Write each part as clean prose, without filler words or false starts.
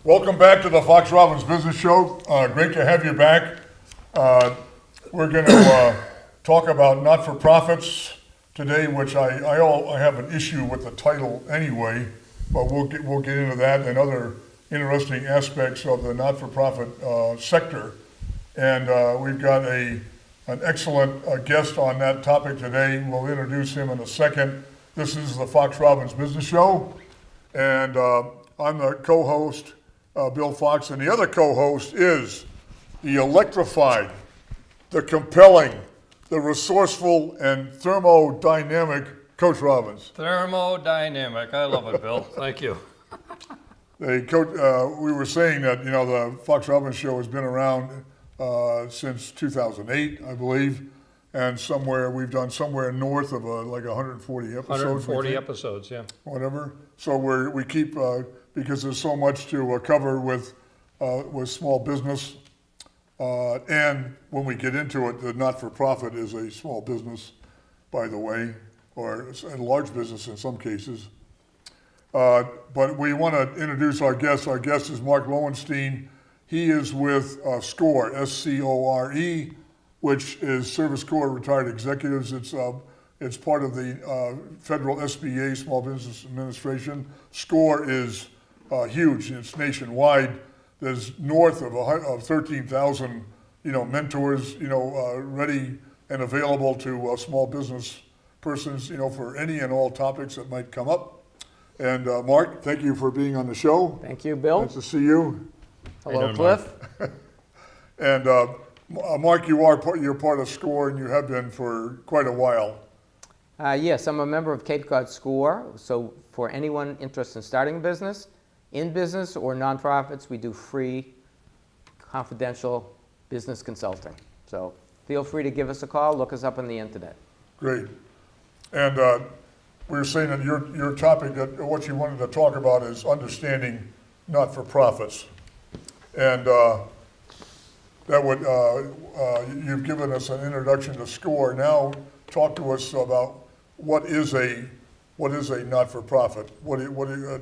Welcome back to the Fox Robbins Business Show. Great to have you back. We're going to talk about not-for-profits today, which I have an issue with the title anyway, but we'll get into that and other interesting aspects of the not-for-profit sector. And we've got an excellent guest on that topic today. We'll introduce him in a second. This is the Fox Robbins Business Show, and I'm the co-host, Bill Fox, and the other co-host is the electrified, the compelling, the resourcewul, and thermodynamic Coach Robbins. Thermodynamic, I love it, Bill. Thank you. Hey, Coach, we were saying that the Fox Robbins Show has been around since 2008, I believe, and we've done somewhere north of like 140 episodes. 140 episodes, yeah. Whatever. So we keep because there's so much to cover with small business, and when we get into it, the not-for-profit is a small business, by the way, or a large business in some cases. But we want to introduce our guest. Our guest is Mark Lowenstein. He is with SCORE, S-C-O-R-E, which is Service Corps Retired Executives. It's part of the federal SBA, Small Business Administration. SCORE is huge. It's nationwide. There's north of 13,000, mentors, ready and available to small business persons, for any and all topics that might come up. And Mark, thank you for being on the show. Thank you, Bill. Nice to see you. Hello, Cliff. And Mark, you're part of SCORE, and you have been for quite a while. Yes, I'm a member of Cape Cod SCORE. So for anyone interested in starting a business, in business or nonprofits, we do free, confidential business consulting. So feel free to give us a call. Look us up on the internet. Great. And we were saying that your topic, what you wanted to talk about, is understanding not-for-profits. And that would you've given us an introduction to SCORE. Now talk to us about what is a not-for-profit.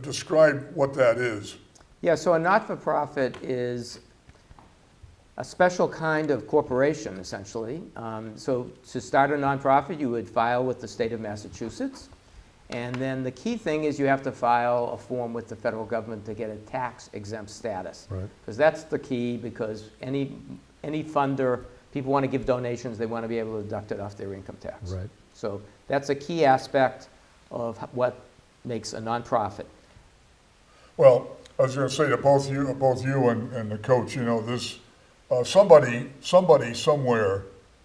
Describe what that is. Yeah, so a not-for-profit is a special kind of corporation, essentially. So to start a nonprofit, you would file with the state of Massachusetts. And then the key thing is you have to file a form with the federal government to get a tax-exempt status. Right. Because that's the key, because any funder, people want to give donations, they want to be able to deduct it off their income tax. Right. So that's a key aspect of what makes a nonprofit. Well, I was going to say to both you and the coach, this somebody somewhere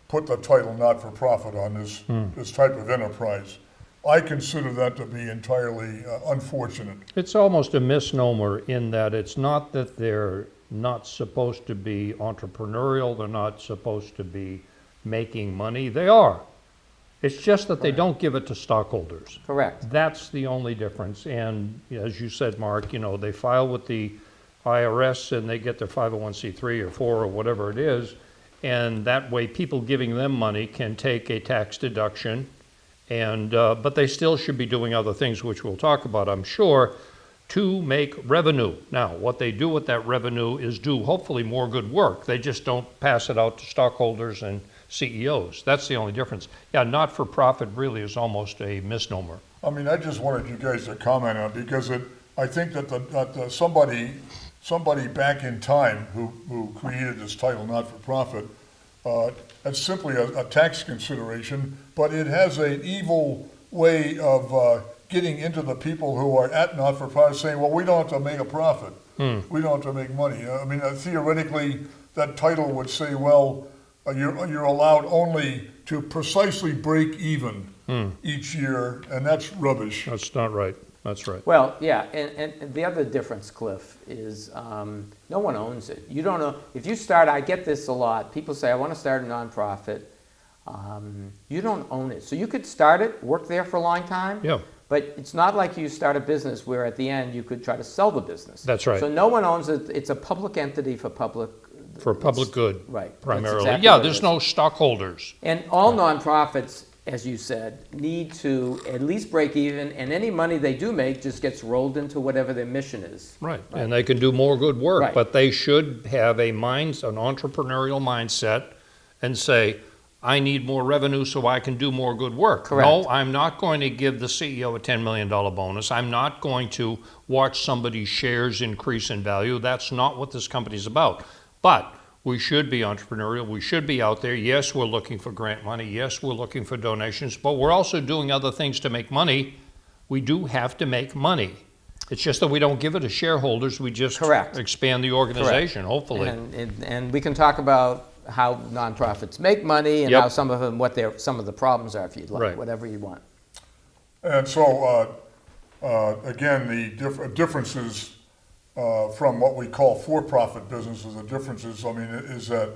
put the title not-for-profit on this type of enterprise. I consider that to be entirely unfortunate. It's almost a misnomer in that it's not that they're not supposed to be entrepreneurial, they're not supposed to be making money. They are. It's just that they don't give it to stockholders. Correct. That's the only difference. And as you said, Mark, they file with the IRS and they get their 501c3 or 4 or whatever it is. And that way people giving them money can take a tax deduction. And but they still should be doing other things, which we'll talk about, I'm sure, to make revenue. Now, what they do with that revenue is do hopefully more good work. They just don't pass it out to stockholders and CEOs. That's the only difference. Yeah, not-for-profit really is almost a misnomer. I mean, I just wanted you guys to comment on it because I think that somebody back in time who created this title, not-for-profit, it's simply a tax consideration, but it has an evil way of getting into the people who are at not-for-profit saying, well, we don't have to make a profit. We don't have to make money. I mean, theoretically, that title would say, well, you're allowed only to precisely break even each year, and that's rubbish. That's not right. That's right. Well, yeah, and the other difference, Cliff, is no one owns it. You don't know. If you start, I get this a lot. People say, I want to start a nonprofit. You don't own it. So you could start it, work there for a long time. Yeah. But it's not like you start a business where at the end you could try to sell the business. That's right. So no one owns it. It's a public entity for public. For public good. Right. Primarily. Exactly Yeah, there's no stockholders. And all nonprofits as you said, need to at least break even, and any money they do make just gets rolled into whatever their mission is. Right, and they can do more good work, Right. but they should have an entrepreneurial mindset and say, I need more revenue so I can do more good work. Correct. No, I'm not going to give the CEO a $10 million bonus. I'm not going to watch somebody's shares increase in value. That's not what this company's about. But we should be entrepreneurial. We should be out there. Yes, we're looking for grant money. Yes, we're looking for donations, but we're also doing other things to make money. We do have to make money. It's just that we don't give it to shareholders. We just Correct. expand the organization, hopefully. And we can talk about how nonprofits make money and Yep. how some of them, some of the problems are, if you'd like, Right. whatever you want. And so, again, the differences from what we call for-profit businesses, the differences, I mean, is that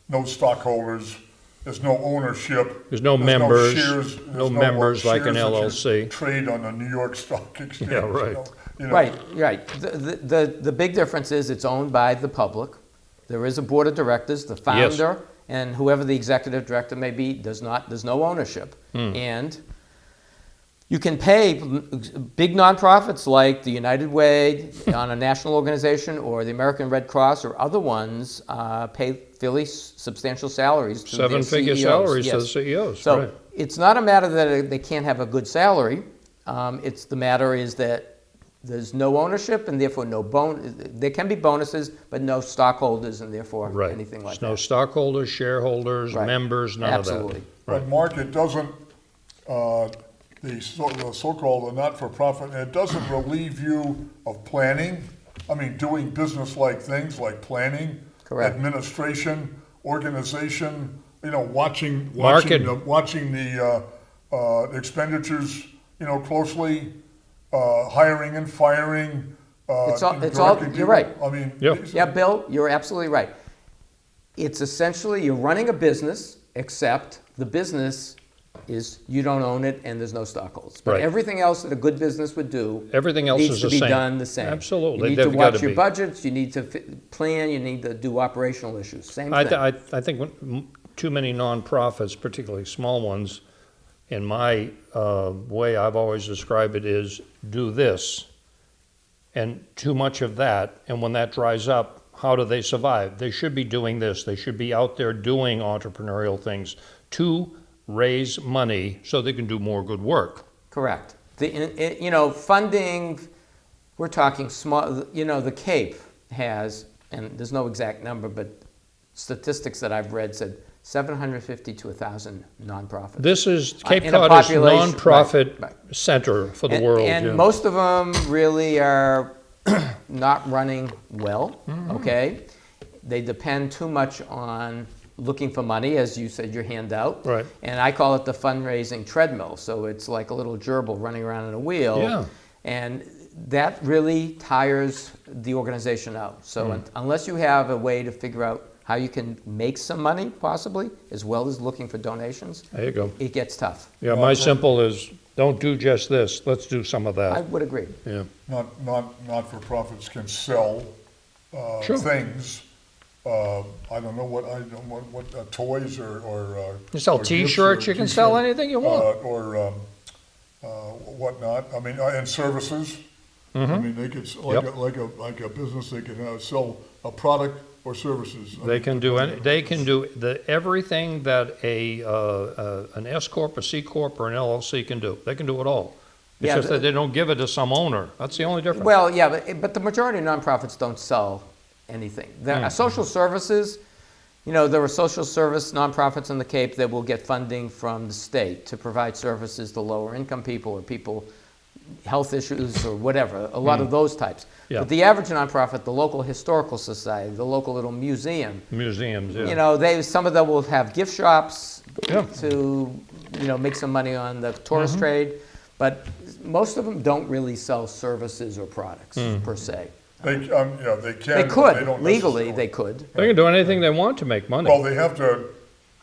no stockholders, there's no ownership. There's no members, shares, no there's members like an shares that you LLC. trade on the New York Stock Exchange. Yeah, right. You know. Right. The big difference is it's owned by the public. There is a board of directors, the founder, and whoever the executive director may be, there's no ownership. And you can pay big nonprofits like the United Way on a national organization, or the American Red Cross, or other ones pay fairly substantial salaries to their CEOs. Seven-figure salaries to Yes. the CEOs, So right. it's not a matter that they can't have a good salary. It's the matter is that there's no ownership, and therefore there can be bonuses, but no stockholders, and therefore Right. anything like No that. stockholders, shareholders, Right. members, none Absolutely. of that. Right. But Mark, it doesn't, the so-called not-for-profit, it doesn't relieve you of planning. I mean, doing business-like things like planning, Correct. administration, organization, watching Market. the expenditures, closely, hiring and firing. It's all- directing you're people. right. I mean, Yep. these Yeah, are- Bill, you're absolutely right. It's essentially you're running a business, except the business is you don't own it and there's no stockholders. But Right. everything else that a good business would do Everything else needs is to the be same. done the same. Absolutely. You need to They've gotta watch your be. budgets, you need to plan, you need to do operational issues. Same I, thing. I think too many nonprofits, particularly small ones, in my way I've always described it is do this and too much of that, and when that dries up, how do they survive? They should be doing this. They should be out there doing entrepreneurial things to raise money so they can do more good work. Correct. Funding, we're talking small, the Cape has, and there's no exact number, but statistics that I've read said 750 to 1,000 nonprofits. This is Cape in a Cod is population- nonprofit right. center for the And- world. And yeah. most of them really are not running well, Mm-hmm. okay? They depend too much on looking for money, as you said, your handout. Right. And I call it the fundraising treadmill. So it's like a little gerbil running around in a wheel. Yeah. And that really tires the organization out. So Mm. unless you have a way to figure out how you can make some money, possibly, as well as looking for donations, There you go. it gets tough. Yeah, my simple is, don't do just this, let's do some of I that. would agree. Yeah. Not-for-profits can sell Sure. things. I don't know what toys or You sell or gifts T-shirts, or you can sell T-shirt, anything you want. or whatnot. I mean, and services. I mean, they could like a business. They could sell a product or services. They can do everything that an S Corp, a C Corp, or an LLC can do. They can do it all. It's Yeah, just that they don't give it to some owner. That's the only difference. Well, yeah, but the majority of nonprofits don't sell anything. There are social services, there are social service nonprofits in the Cape that will get funding from the state to provide services to lower income people or people, health issues or whatever, a lot of those types. Yeah. But the average nonprofit, the local historical society, the local little museum, Museums, yeah. some of them will have gift shops Yeah. to, make some money on the tourist trade, but most of them don't really sell services or products per se. They can. They but could, they don't legally, necessarily. they could. They can do anything they want to make money. Well, they have to.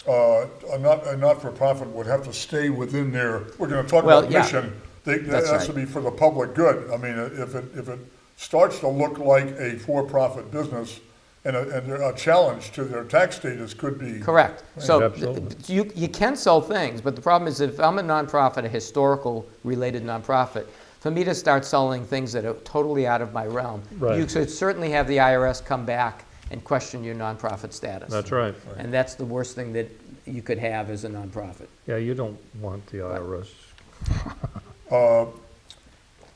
A not-for-profit would have to stay within their. We're going to talk Well, about yeah. mission. That That's has to right. be for the public good. I mean, if it starts to look like a for-profit business, and a challenge to their tax status could be. Correct. So Absolutely. you can sell things, but the problem is if I'm a nonprofit, a historical related nonprofit, for me to start selling things that are totally out of my realm, Right. you should certainly have the IRS come back and question your nonprofit status. That's right. And that's the worst thing that you could have as a nonprofit. Yeah, you don't want the IRS.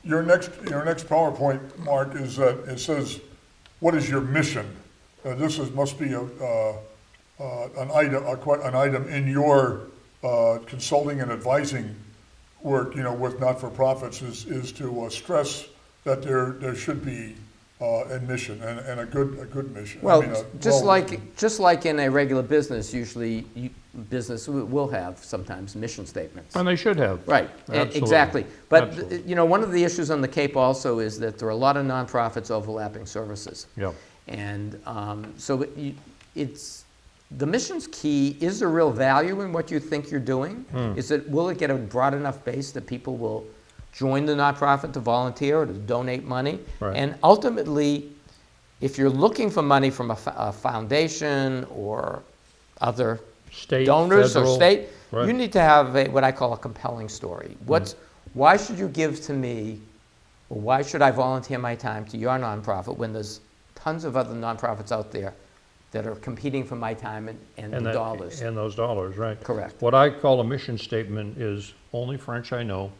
Your next PowerPoint, Mark, is that it says, what is your mission? Must be an item in your consulting and advising work, with not-for-profits is to stress that there should be a mission and a good mission. Well, I mean, just like in a regular business, usually business will have sometimes mission statements. And they should have. Right, Absolutely. exactly. But, Absolutely. one of the issues on the Cape also is that there are a lot of nonprofits overlapping services. Yeah. And so it's, the mission's key. Is there real value in what you think you're doing? Will it get a broad enough base that people will join the nonprofit to volunteer or to donate money? Right. And ultimately, if you're looking for money from a foundation or other State, donors federal, or state, right. you need to have what I call a compelling story. Why should you give to me, or why should I volunteer my time to your nonprofit when there's tons of other nonprofits out there that are competing for my time and the dollars? And those dollars, right. Correct. What I call a mission statement is, only French I know,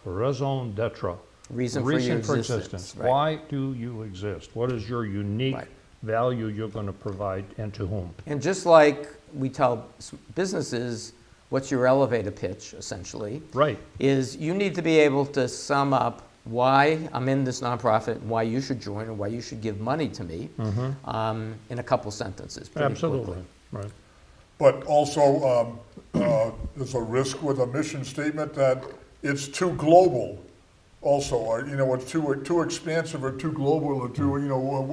raison d'etre. Reason for your existence. Right. Why do you exist? What is your unique Right. value you're going to provide, and to whom? And just like we tell businesses, what's your elevator pitch, essentially, Right. is you need to be able to sum up why I'm in this nonprofit, and why you should join, and why you should give money to me in a couple sentences. Pretty Absolutely. quickly. Right. But also, there's a risk with a mission statement that it's too global also, or, it's too expansive or too global or too,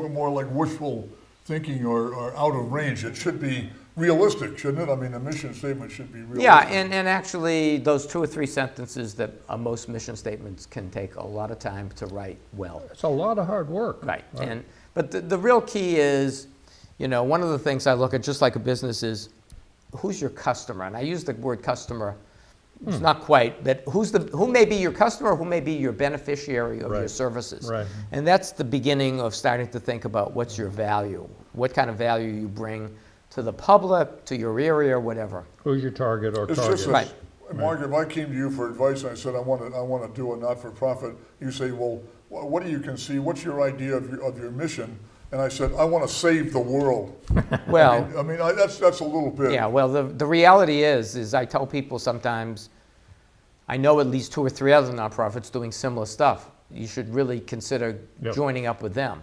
more like wishful thinking or out of range. It should be realistic, shouldn't it? I mean, a mission statement should be realistic. Yeah, and actually, those 2 or 3 sentences that most mission statements can take a lot of time to write well. It's a lot of hard work. Right. But the real key is, one of the things I look at, just like a business, is who's your customer? And I use the word customer. It's not quite, but who may be your customer, who may be your beneficiary of your Right. services. Right. And that's the beginning of starting to think about what's your value, what kind of value you bring to the public, to your area, whatever. Who's your target or It's target? just, Right. Mark, if I came to you for advice and I said, I want to do a not-for-profit, you say, well, what do you conceive? What's your idea of your mission? And I said, I want to save the world. Well, I mean, that's a little bit. yeah, well, the reality is I tell people sometimes, I know at least 2 or 3 other nonprofits doing similar stuff. You should really consider Yep. joining up with them.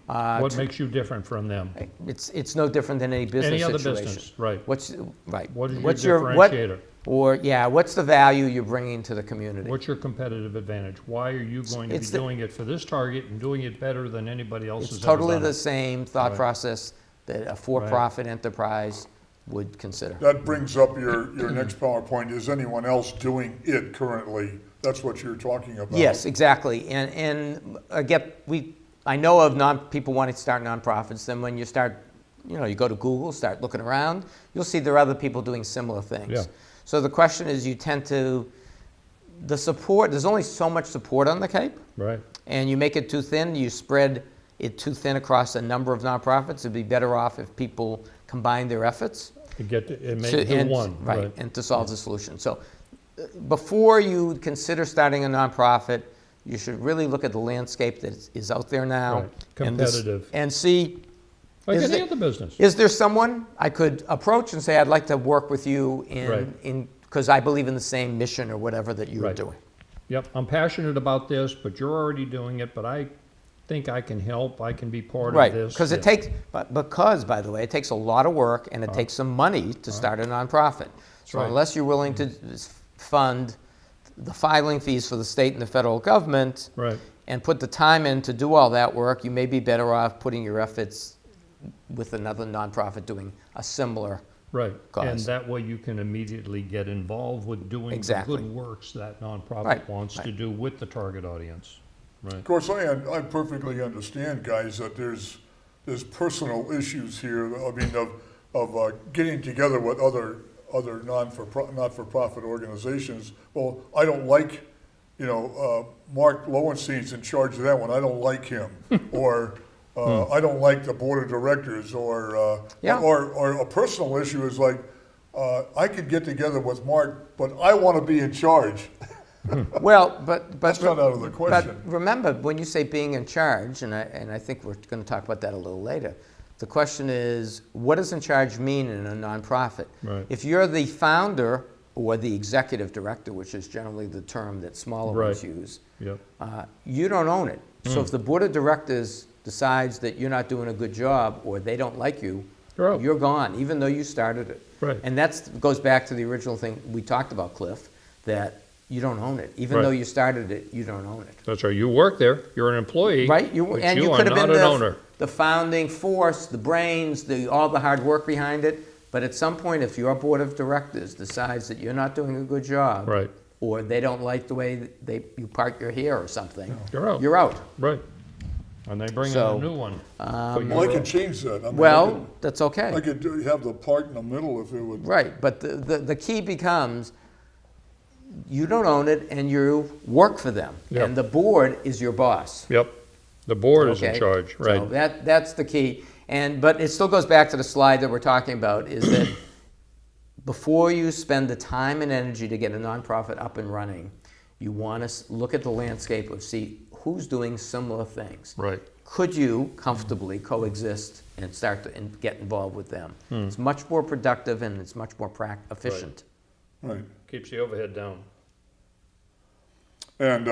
What makes you different from them? It's no different than any business Any other situation. business, right. What's right? What is your what's differentiator? What's the value you're bringing to the community? What's your competitive advantage? Why are you going to be It's the- doing it for this target and doing it better than anybody else It's has ever totally done the it? same thought Right. process that a for-profit enterprise would consider. That brings up your next PowerPoint. Is anyone else doing it currently? That's what you're talking about. Yes, exactly. And again, I know of people wanting to start nonprofits. Then when you start, you go to Google, start looking around, you'll see there are other people doing similar things. Yeah. So the question is, you tend to, the support, there's only so much support on the Cape, Right. and you make it too thin, you spread it too thin across a number of nonprofits. It'd be better off if people combine their efforts To do one. right, and to solve the solution. So before you consider starting a nonprofit, you should really look at the landscape that is out there now. Right. Competitive. And see, Like is any there- other business. is there someone I could approach and say, I'd like to work with you Right. because I believe in the same mission or whatever that you're Right. doing. Yep, I'm passionate about this, but you're already doing it, but I think I can help, I can be part Right, of this. because Yeah. because, by the way, it takes a lot of work and it takes some money to start a nonprofit. So right. unless you're willing to fund the filing fees for the state and the federal government Right, and put the time in to do all that work, you may be better off putting your efforts with another nonprofit doing a similar right. cause. And that way you can immediately get involved with doing the Exactly. good works that nonprofit Right, wants to right. do with the target audience. Right. Of course, I perfectly understand, guys, that there's there's personal issues here, I mean, of getting together with other not-for-profit organizations. Well, I don't like, Mark Lowenstein's in charge of that one, I don't like him. Or I don't like the board of directors, or a personal issue is like, I could get together with Mark, but I want to be in charge. Well, but That's not out of the question. But remember, when you say being in charge, and I think we're going to talk about that a little later, the question is, what does in charge mean in a nonprofit? Right. If you're the founder or the executive director, which is generally the term that smaller ones use, Yep. you don't own it. So if the board of directors decides that you're not doing a good job or they don't like you, You're out. you're gone, even though you started it. Right. And that goes back to the original thing we talked about, Cliff, that you don't own it. Even Right. though you started it, you don't own it. That's right. You work there. You're an employee. Right? But You you could are have been not an owner. the founding force, the brains, all the hard work behind it. But at some point, if your board of directors decides that you're not doing a good job, Right. or they don't like the way you part your hair or something, You're out. you're out. Right. And they bring So, in a new one. But Well, I you're could out. change that. I mean, Well, that's okay. I could have the part in the middle if it would. Right, but the key becomes, you don't own it and you work for them. Yep. And the board is your boss. Yep. The board is in Okay? charge, right? So that's the key. But it still goes back to the slide that we're talking about, is that before you spend the time and energy to get a nonprofit up and running, you want to look at the landscape of see who's doing similar things. Right. Could you comfortably coexist and start to get involved with them? It's much more productive and it's much more efficient. Right. Keeps the overhead down. And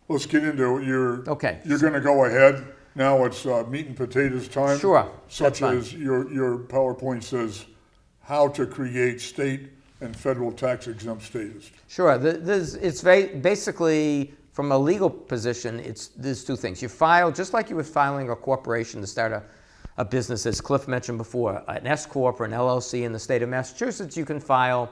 let's get into Okay. You're going to go ahead. Now it's meat and potatoes time. Sure, that's Such fine. as your PowerPoint says, how to create state and federal tax exempt status. Sure. It's basically, from a legal position, there's two things. You file, just like you were filing a corporation to start a business, as Cliff mentioned before, an S Corp or an LLC in the state of Massachusetts, you can file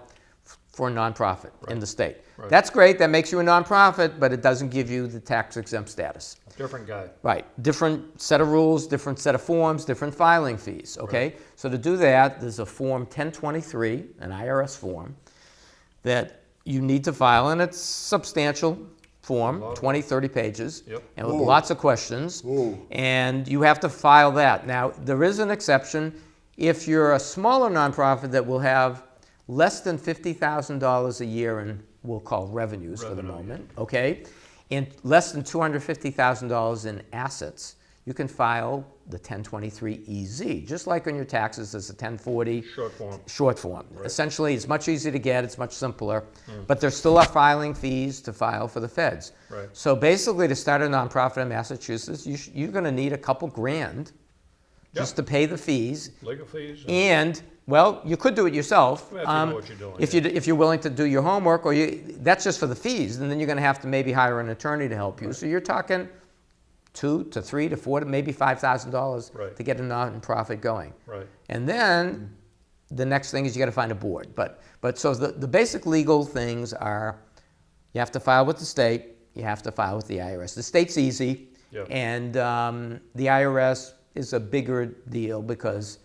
for a nonprofit in the state. Right. That's great. That makes you a nonprofit, but it doesn't give you the tax exempt status. Different guy. Right. Different set of rules, different set of forms, different filing fees, okay? So to do that, there's a Form 1023, an IRS form, that you need to file, and it's substantial form, 20, 30 pages, Yep. and with Whoa. lots of questions, Whoa. and you have to file that. Now, there is an exception. If you're a smaller nonprofit that will have less than $50,000 a year in, we'll call revenues for the Revenue, moment, okay? And less than $250,000 in assets, you can file the 1023-EZ, just like on your taxes, there's a 1040 Short form. short form. Essentially, it's much easier to get, it's much simpler, but there still are filing fees to file for the feds. Right. So basically, to start a nonprofit in Massachusetts, you're going to need a couple grand just to pay the fees. Legal fees. And, well, you could do it yourself. Well, if you know what you're doing, If you're willing to do your homework, or that's just for the fees, and then you're going to have to maybe hire an attorney to help you. So you're talking $2,000 to $3,000 to $4,000 to maybe $5,000 Right. to get a nonprofit going. Right. And then the next thing is you got to find a board. But so the basic legal things are, you have to file with the state, you have to file with the IRS. The state's easy, Yep. and the IRS is a bigger deal because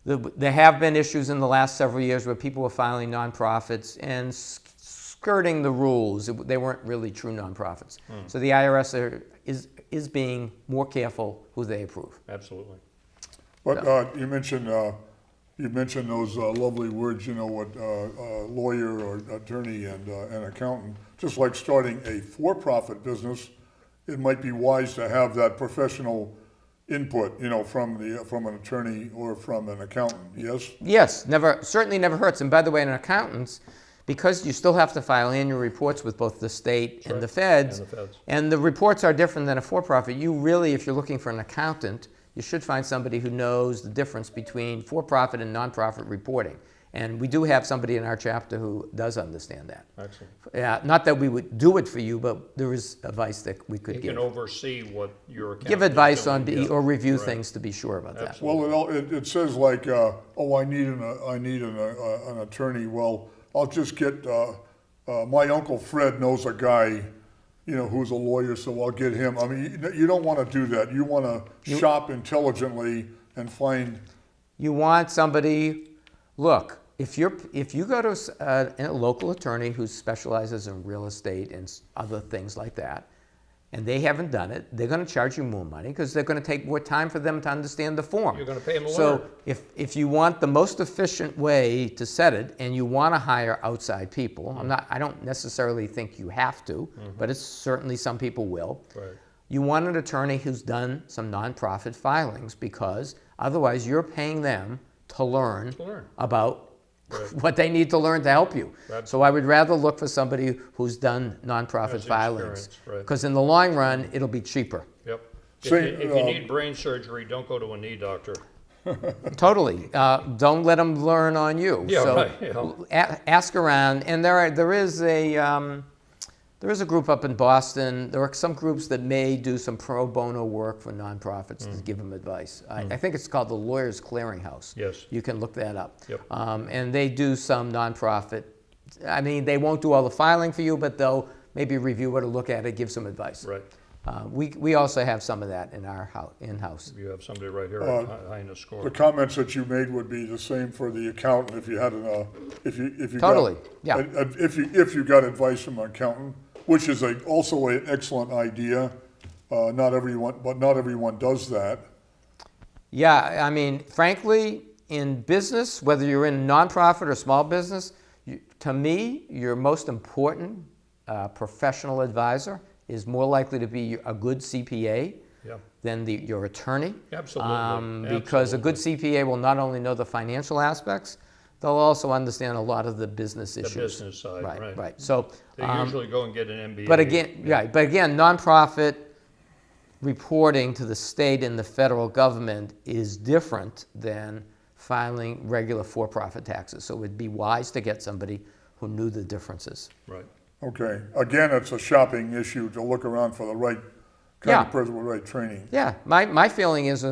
there have been issues in the last several years where people were filing nonprofits and skirting the rules. They weren't really true nonprofits. So the IRS is being more careful who they approve. Absolutely. But you mentioned those lovely words, what lawyer or attorney and an accountant. Just like starting a for-profit business, it might be wise to have that professional input, from an attorney or from an accountant. Yes. Yes, certainly never hurts. And by the way, an accountant's, because you still have to file annual reports with both the state and the feds, And the feds. and the reports are different than a for-profit. You really, if you're looking for an accountant, you should find somebody who knows the difference between for-profit and nonprofit reporting. And we do have somebody in our chapter who does understand that. Excellent. Not that we would do it for you, but there is advice that we could He give. can oversee what your account Give is advice doing. Yeah. or review Right. things to be sure about that. Absolutely. Well, it says like, I need an attorney. Well, I'll just get my Uncle Fred knows a guy who's a lawyer, so I'll get him. I mean, you don't want to do that. You want to shop intelligently and find. You want somebody, look, if you go to a local attorney who specializes in real estate and other things like that, and they haven't done it, they're going to charge you more money because they're going to take more time for them to understand the form. You're going to pay them a lawyer. So if you want the most efficient way to set it, and you want to hire outside people, I don't necessarily think you have to, but it's certainly some people will. Right. You want an attorney who's done some nonprofit filings, because otherwise you're paying them to learn about what they need to learn to help you. Right. So I would rather look for somebody who's done nonprofit filings, because in the long run, it'll be cheaper. Yep. So, If you need brain surgery, don't go to a knee doctor. Totally. Don't let them learn on you. Yeah, so right. Ask around, and there is a group up in Boston. There are some groups that may do some pro bono work for nonprofits to give them advice. I think it's called the Lawyers Clearinghouse. Yes. You can look that up. Yep. And they do some nonprofit. I mean, they won't do all the filing for you, but they'll maybe review it or look at it, give some advice. Right. We also have some of that in our in-house. You have somebody right here at Highness Score. The comments that you made would be the same for the accountant if you had if you Totally, got, yeah. if you got advice from an accountant, which is also an excellent idea. Not everyone does that. Yeah, I mean, frankly, in business, whether you're in nonprofit or small business, to me, your most important professional advisor is more likely to be a good CPA than your attorney. Absolutely. Because a good CPA will not only know the financial aspects, they'll also understand a lot of the business issues. The business side, right. Right. So They usually go and get an MBA. But again, nonprofit reporting to the state and the federal government is different than filing regular for-profit taxes. So it would be wise to get somebody who knew the differences. Right. Okay. Again, it's a shopping issue to look around for the right kind of person with the right training. Yeah, my feeling is,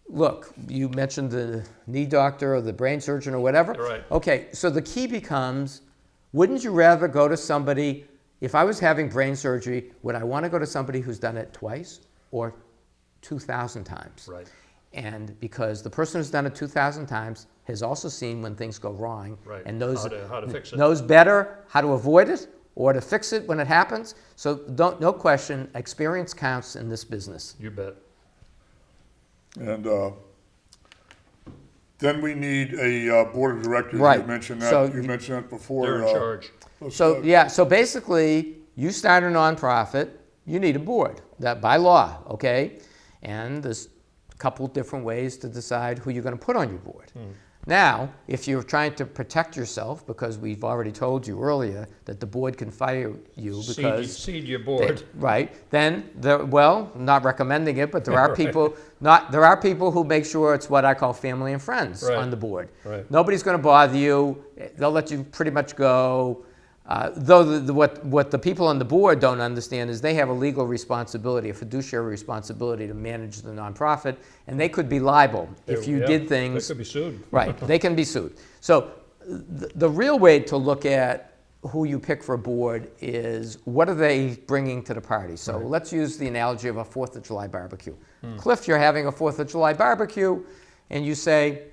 look, you mentioned the knee doctor or the brain surgeon or whatever. Right. Okay, so the key becomes, wouldn't you rather go to somebody, if I was having brain surgery, would I want to go to somebody who's done it twice or 2,000 times? Right. And because the person who's done it 2,000 times has also seen when things go wrong, Right. and knows how to fix it. knows better how to avoid it or to fix it when it happens. So no question, experience counts in this business. You bet. And then we need a board of directors. Right. You mentioned that. So you mentioned that before. They're in charge. So basically, you start a nonprofit, you need a board, that by law, okay? And there's a couple different ways to decide who you're going to put on your board. Now, if you're trying to protect yourself, because we've already told you earlier that the board can fire you because Seed your board. then not recommending it, but there are people there are people who make sure it's what I call family and friends on the board. Right. Nobody's going to bother you. They'll let you pretty much go. Though what the people on the board don't understand is they have a legal responsibility, a fiduciary responsibility to manage the nonprofit, and they could be liable if you did things. They could be sued. Right, they can be sued. So the real way to look at who you pick for a board is what are they bringing to the party. So let's use the analogy of a 4th of July barbecue. Cliff, you're having a 4th of July barbecue, and you say,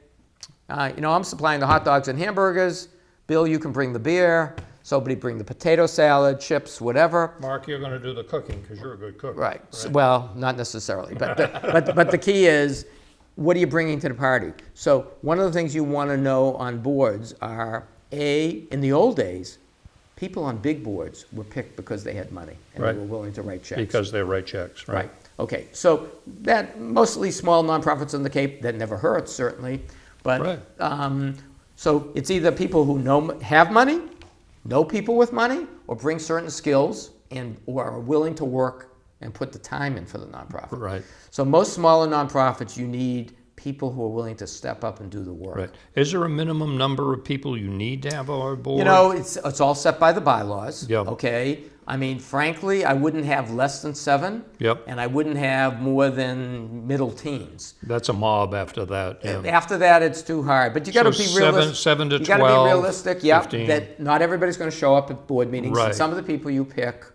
I'm supplying the hot dogs and hamburgers. Bill, you can bring the beer. Somebody bring the potato salad, chips, whatever. Mark, you're going to do the cooking because you're a good cook. Right. So, well, not necessarily. But the key is, what are you bringing to the party? So one of the things you want to know on boards are, in the old days, people on big boards were picked because they had money and they were willing to write checks. Because they write checks, right? Okay. So that mostly small nonprofits on the Cape, that never hurts, certainly. But so it's either people who have money, know people with money, or bring certain skills or are willing to work and put the time in for the nonprofit. Right. So most smaller nonprofits, you need people who are willing to step up and do the work. Right. Is there a minimum number of people you need to have on our board? It's all set by the bylaws. Yep. Okay. I mean, frankly, I wouldn't have less than 7. Yep. And I wouldn't have more than middle teens. That's a mob after that. Yeah. After that, it's too hard. But you got to be realistic. 7 to 12. You got to be realistic. Yeah. 15. That not everybody's going to show up at board meetings. Right. And some of the people you pick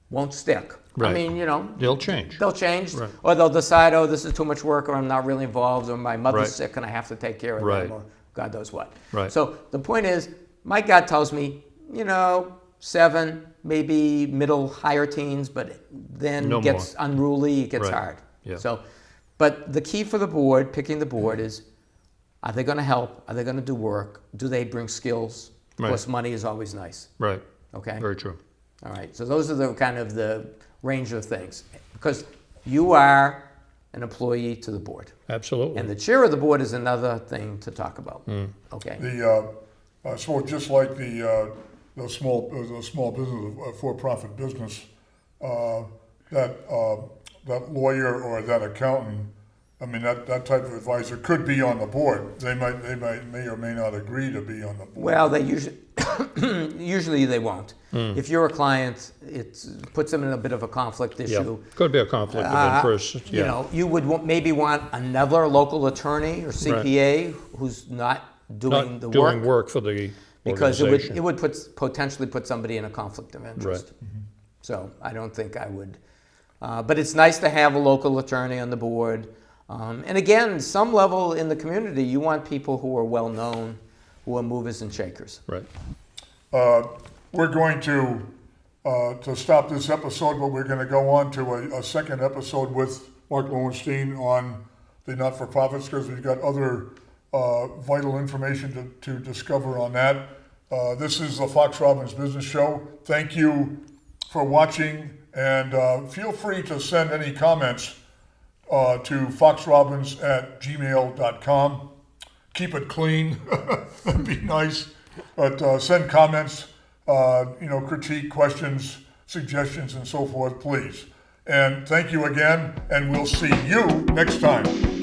won't stick. I Right. mean, you know, They'll change. they'll change, Right. or they'll decide, oh, this is too much work, or I'm not really involved, or my mother's Right. sick and I have to take care of Right. them, or God knows what. Right. So the point is, my gut tells me, you know, 7, maybe middle, higher teens, but then No it gets unruly, it gets Right. hard. Yeah. So, but the key for the board, picking the board, is are they going to help? Are they going to do work? Do they bring skills? Of Right. course, money is always nice. Right. Okay. Very true. All right, so those are the kind of the range of things. Because you are an employee to the board. Absolutely. And the chair of the board is another thing to talk about. Okay? So just like the small business, for-profit business, that lawyer or that accountant, I mean, that type of advisor could be on the board. They may or may not agree to be on the board. Well, they usually they won't. If you're a client, it puts them in a bit of a conflict Yeah. issue. Could be a conflict of interest. You Yeah. know, you would maybe want another local attorney or CPA who's not doing Not the doing work. work for the Because organization. it would potentially put somebody in a conflict of interest. Right. So I don't think I would. But it's nice to have a local attorney on the board. And again, some level in the community, you want people who are well-known, who are movers and shakers. Right. We're going to stop this episode, but we're going to go on to a second episode with Mark Lowenstein on the not-for-profits, because we've got other vital information to discover on that. This is the Fox Robbins Business Show. Thank you for watching, and feel free to send any comments to foxrobbins@gmail.com. Keep it clean, be nice, but send comments, critique, questions, suggestions, and so forth, please. And thank you again, and we'll see you next time.